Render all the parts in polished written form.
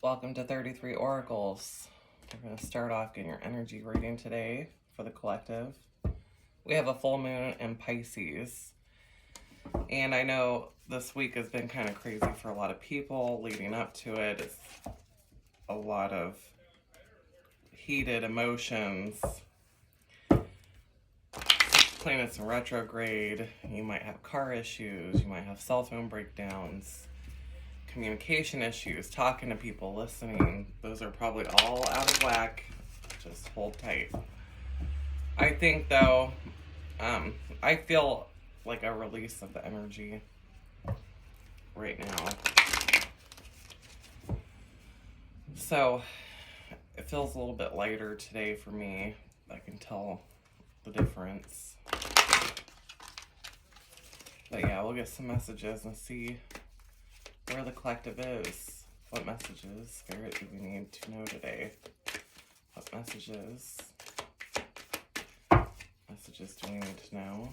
Welcome to 33 Oracles. We're going to start off getting your energy reading today for the collective. We have a full moon in Pisces. And I know this week has been kind of crazy for a lot of people leading up to it. It's a lot of heated emotions. Planets in retrograde. You might have car issues. You might have cell phone breakdowns. Communication issues, talking to people, listening. Those are probably all out of whack. Just hold tight. I think though, I feel like a release of the energy right now. So it feels a little bit lighter today for me. I can tell the difference. But yeah, we'll get some messages and see where the collective is. What messages, Spirit, do we need to know today? What messages do we need to know?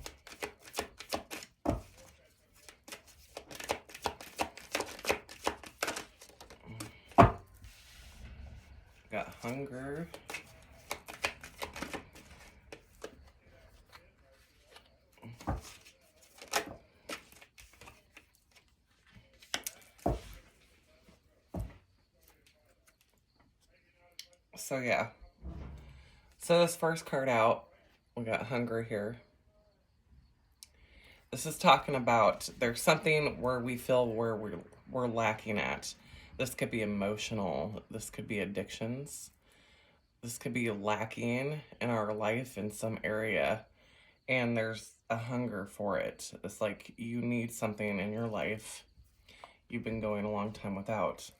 Got hunger. So yeah, so this first card out, we got hunger here. This is talking about there's something where we feel where we're lacking at. This could be emotional. This could be addictions. This could be lacking in our life in some area, and there's a hunger for it. It's like you need something in your life you've been going a long time without.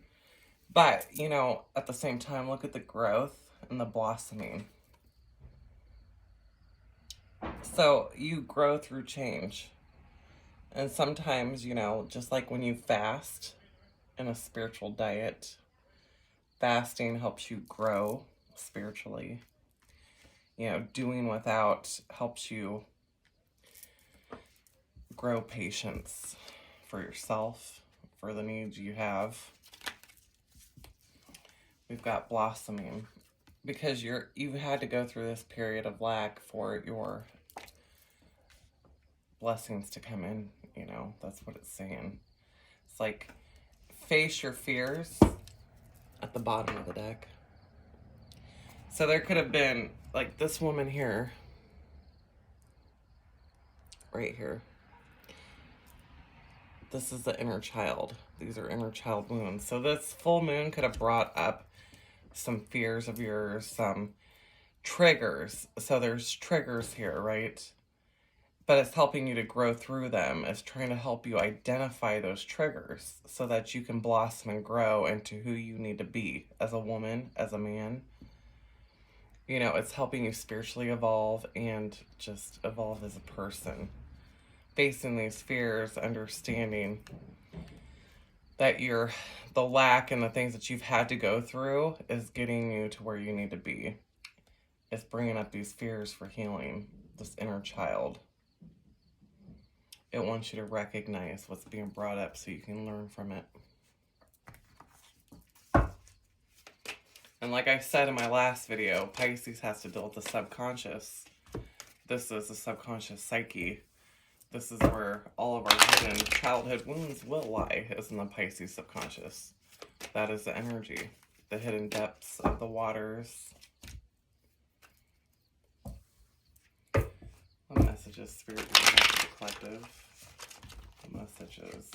But, you know, at the same time, look at the growth and the blossoming. So you grow through change. And sometimes, you know, just like when you fast in a spiritual diet, fasting helps you grow spiritually. You know, doing without helps you grow patience for yourself, for the needs you have. We've got blossoming because you've had to go through this period of lack for your blessings to come in. You know, that's what it's saying. It's like face your fears at the bottom of the deck. So there could have been like this woman here, right here. This is the inner child. These are inner child wounds. So this full moon could have brought up some fears of yours, some triggers. So there's triggers here, right? But it's helping you to grow through them. It's trying to help you identify those triggers so that you can blossom and grow into who you need to be as a woman, as a man. You know, it's helping you spiritually evolve and just evolve as a person. Facing these fears, understanding that the lack and the things that you've had to go through is getting you to where you need to be. It's bringing up these fears for healing, this inner child. It wants you to recognize what's being brought up so you can learn from it. And like I said in my last video, Pisces has to deal with the subconscious. This is the subconscious psyche. This is where all of our hidden childhood wounds will lie, is in the Pisces subconscious. That is the energy, the hidden depths of the waters. What messages, Spirit, do you have for the collective? What messages?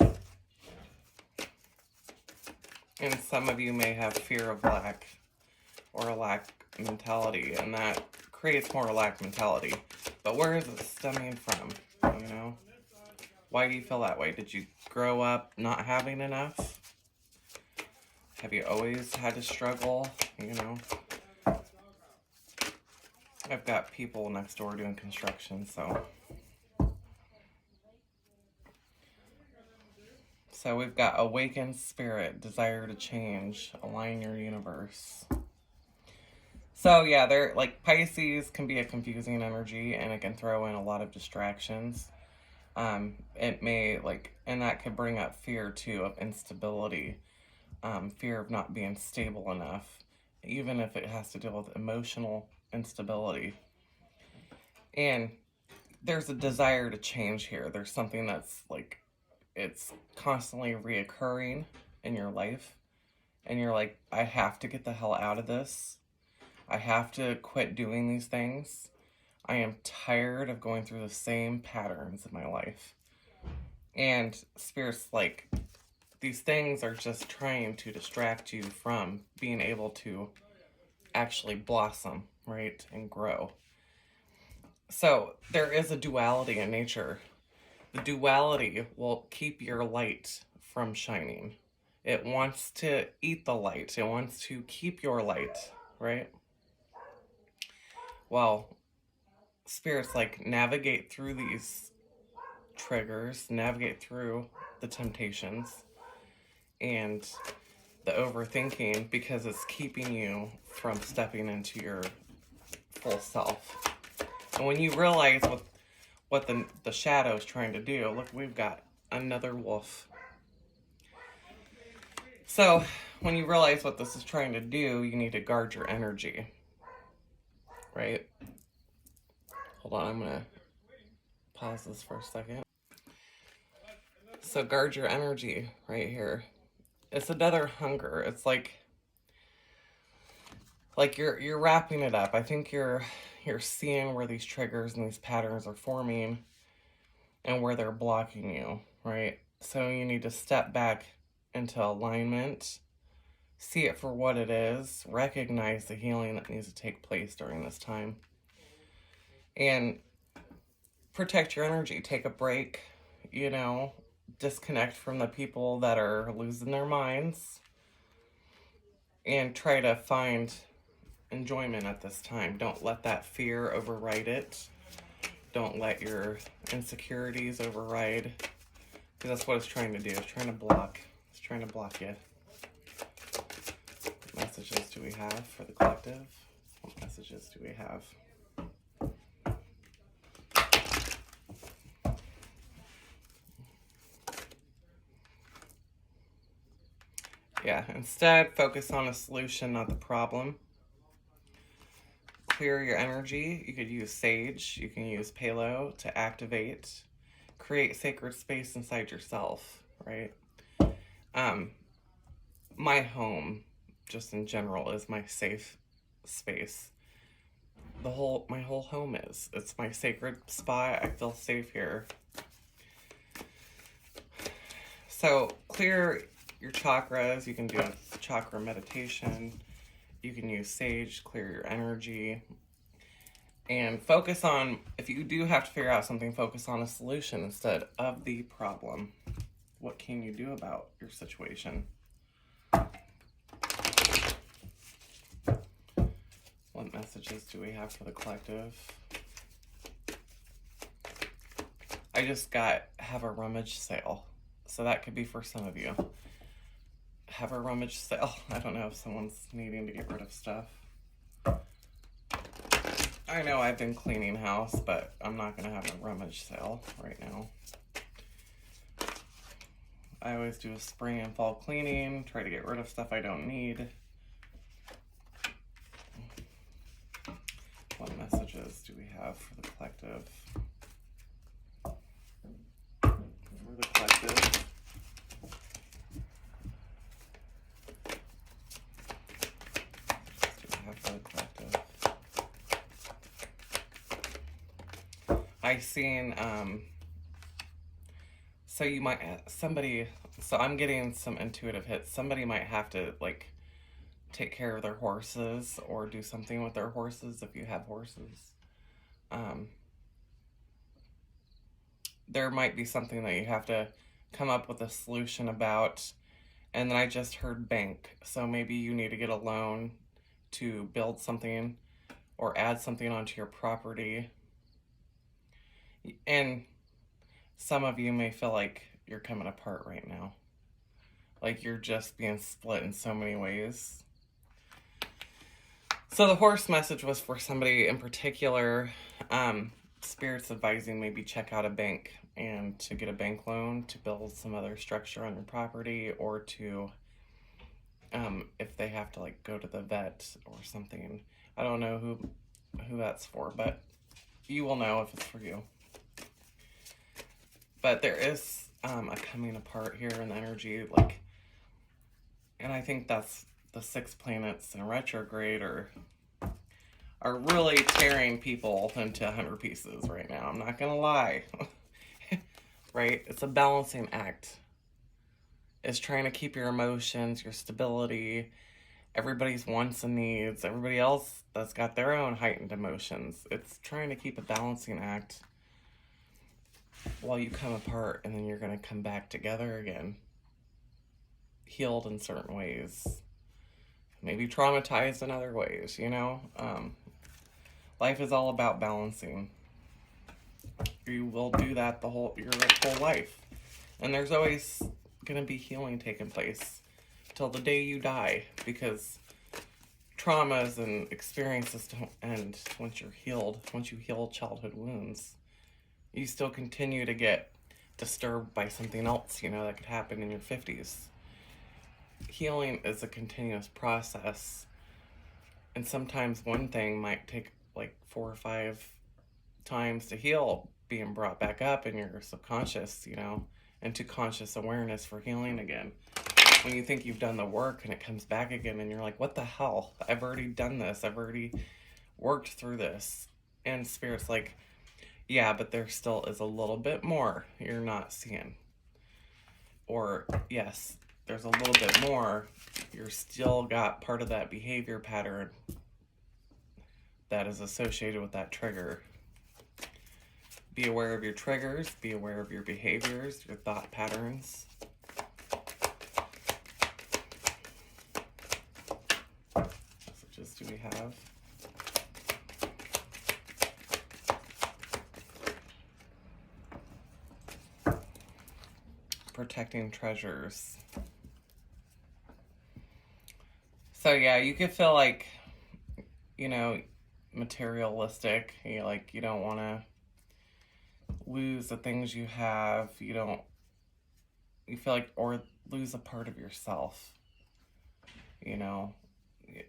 And some of you may have fear of lack or a lack mentality, and that creates more lack mentality. But where is it stemming from? You know, why do you feel that way? Did you grow up not having enough? Have you always had to struggle? You know, I've got people next door doing construction, so we've got awakened spirit, desire to change, align your universe. So yeah, they're like Pisces can be a confusing energy, and it can throw in a lot of distractions. It may and that could bring up fear too of instability fear of not being stable enough, even if it has to deal with emotional instability. And there's a desire to change here. There's something that's like, it's constantly reoccurring in your life. And you're like, I have to get the hell out of this. I have to quit doing these things. I am tired of going through the same patterns in my life. And Spirit's like, these things are just trying to distract you from being able to actually blossom, right, and grow. So there is a duality in nature. The duality will keep your light from shining. It wants to eat the light. It wants to keep your light, right? Well, Spirit's like, navigate through these triggers, navigate through the temptations and the overthinking, because it's keeping you from stepping into your full self. And when you realize what the shadow is trying to do, look, we've got another wolf. So when you realize what this is trying to do, you need to guard your energy, right? Hold on, I'm gonna pause this for a second. So guard your energy right here. It's another hunger. It's like you're wrapping it up. I think you're seeing where these triggers and these patterns are forming and where they're blocking you, right? So you need to step back into alignment, see it for what it is, recognize the healing that needs to take place during this time, and protect your energy. Take a break, disconnect from the people that are losing their minds, and try to find enjoyment at this time. Don't let that fear override it. Don't let your insecurities override, because that's what it's trying to do. It's trying to block. It's trying to block you. What messages do we have for the collective? What messages do we have? Yeah, instead, focus on a solution, not the problem. Clear your energy. You could use sage. You can use Palo to activate. Create sacred space inside yourself, right? My home, just in general, is my safe space. My whole home is. It's my sacred spot. I feel safe here. So clear your chakras. You can do a chakra meditation. You can use sage, clear your energy. And focus on, if you do have to figure out something, focus on a solution instead of the problem. What can you do about your situation? What messages do we have for the collective? I just have a rummage sale. So that could be for some of you. Have a rummage sale. I don't know if someone's needing to get rid of stuff. I know I've been cleaning house, but I'm not going to have a rummage sale right now. I always do a spring and fall cleaning, try to get rid of stuff I don't need. What messages do we have for the collective? For the collective. What do we have for the collective? I seen, so you might, so I'm getting some intuitive hits. Somebody might have to, like, take care of their horses or do something with their horses if you have horses. There might be something that you have to come up with a solution about. And then I just heard bank. So maybe you need to get a loan to build something or add something onto your property. And some of you may feel like you're coming apart right now. Like you're just being split in so many ways. So the horse message was for somebody in particular. Spirit's advising maybe check out a bank and to get a bank loan to build some other structure on your property, or to have to like go to the vet or something. I don't know who that's for, but you will know if it's for you. But there is a coming apart here in the energy, like, and I think that's the 6 planets in retrograde are really tearing people into 100 pieces right now. I'm not gonna lie. Right? It's a balancing act. It's trying to keep your emotions, your stability, everybody's wants and needs, everybody else that's got their own heightened emotions. It's trying to keep a balancing act while you come apart, and then you're going to come back together again, healed in certain ways, maybe traumatized in other ways, you know? Life is all about balancing. You will do that your whole life. And there's always going to be healing taking place till the day you die, because traumas and experiences don't end once you're healed. Once you heal childhood wounds, you still continue to get disturbed by something else, you know, that could happen in your 50s. Healing is a continuous process, and sometimes one thing might take like 4 or 5 times to heal, being brought back up in your subconscious, you know, into conscious awareness for healing again. When you think you've done the work and it comes back again and you're like, what the hell? I've already done this. I've already worked through this. And Spirit's like, yeah, but there still is a little bit more you're not seeing. Or, yes, there's a little bit more. You're still got part of that behavior pattern that is associated with that trigger. Be aware of your triggers. Be aware of your behaviors, your thought patterns. Messages do we have? Protecting treasures. So yeah, you could feel like, you know, materialistic. You don't want to lose the things you have. You feel like, or lose a part of yourself. You know,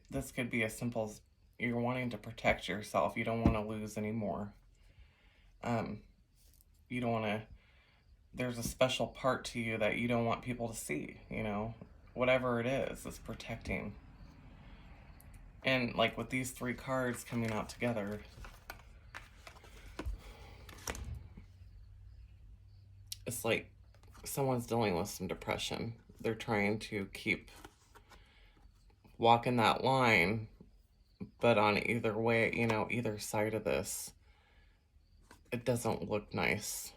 this could be as simple as you're wanting to protect yourself. You don't want to lose anymore. You don't want to, there's a special part to you that you don't want people to see, you know, whatever it is protecting. And like with these 3 cards coming out together, it's like someone's dealing with some depression. They're trying to keep walking that line, but on either way, you know, either side of this, it doesn't look nice.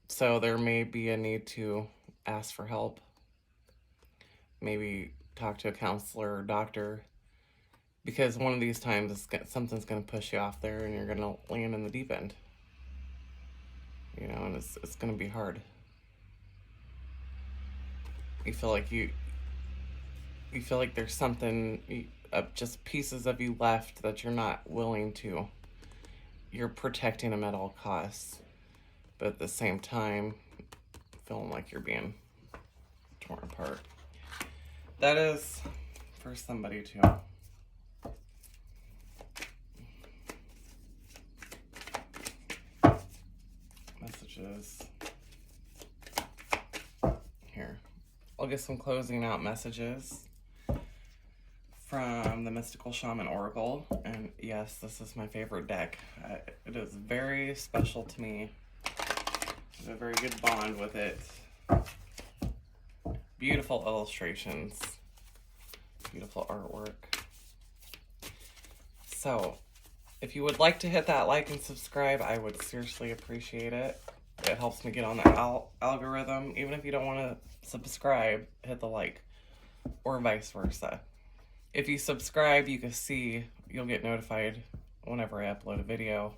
So there may be a need to ask for help. Maybe talk to a counselor or doctor, because one of these times something's going to push you off there and you're going to land in the deep end. You know, and it's going to be hard. You feel like you feel like there's something, just pieces of you left that you're not willing to. You're protecting them at all costs. But at the same time, feeling like you're being torn apart. That is for somebody too. Messages. Here. I'll get some closing out messages from the Mystical Shaman Oracle. And yes, this is my favorite deck. It is very special to me. I have a very good bond with it. Beautiful illustrations. Beautiful artwork. So, if you would like to hit that like and subscribe, I would seriously appreciate it. It helps me get on the algorithm. Even if you don't want to subscribe, hit the like, or vice versa. If you subscribe, you'll get notified whenever I upload a video.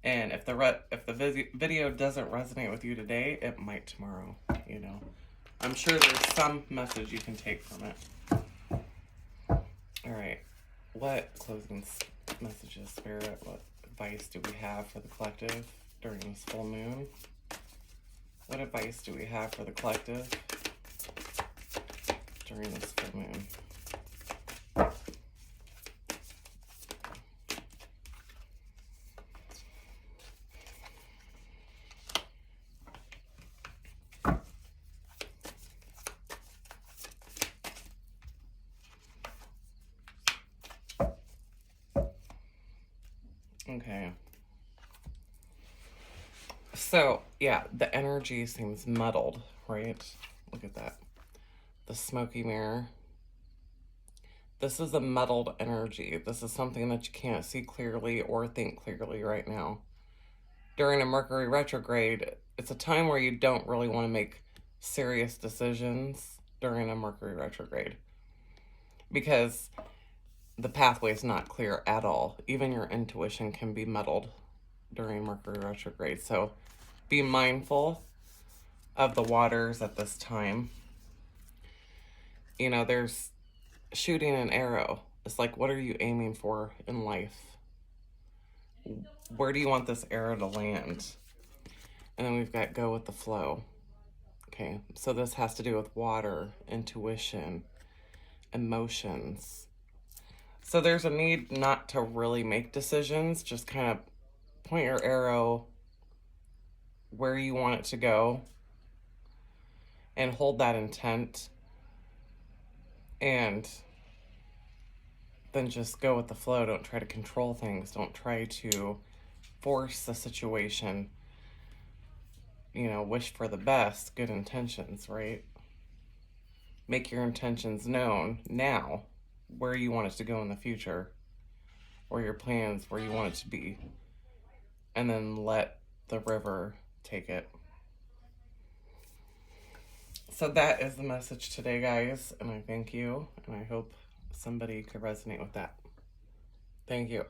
And if the video doesn't resonate with you today, it might tomorrow, you know. I'm sure there's some message you can take from it. All right. What closing messages, Spirit? What advice do we have for the collective during this full moon? What advice do we have for the collective during this full moon. Okay. So, yeah, the energy seems muddled, right? Look at that. The smoky mirror. This is a muddled energy. This is something that you can't see clearly or think clearly right now. During a Mercury retrograde, it's a time where you don't really want to make serious decisions during a Mercury retrograde because the pathway is not clear at all. Even your intuition can be muddled during Mercury retrograde. So be mindful of the waters at this time. You know, there's shooting an arrow. It's like, what are you aiming for in life? Where do you want this arrow to land? And then we've got go with the flow. Okay, so this has to do with water, intuition, emotions. So there's a need not to really make decisions, just kind of point your arrow where you want it to go and hold that intent, and then just go with the flow. Don't try to control things. Don't try to force the situation. You know, wish for the best, good intentions, right? Make your intentions known now, where you want it to go in the future, or your plans, where you want it to be, and then let the river take it. So that is the message today, guys, and I thank you, and I hope somebody could resonate with that. Thank you.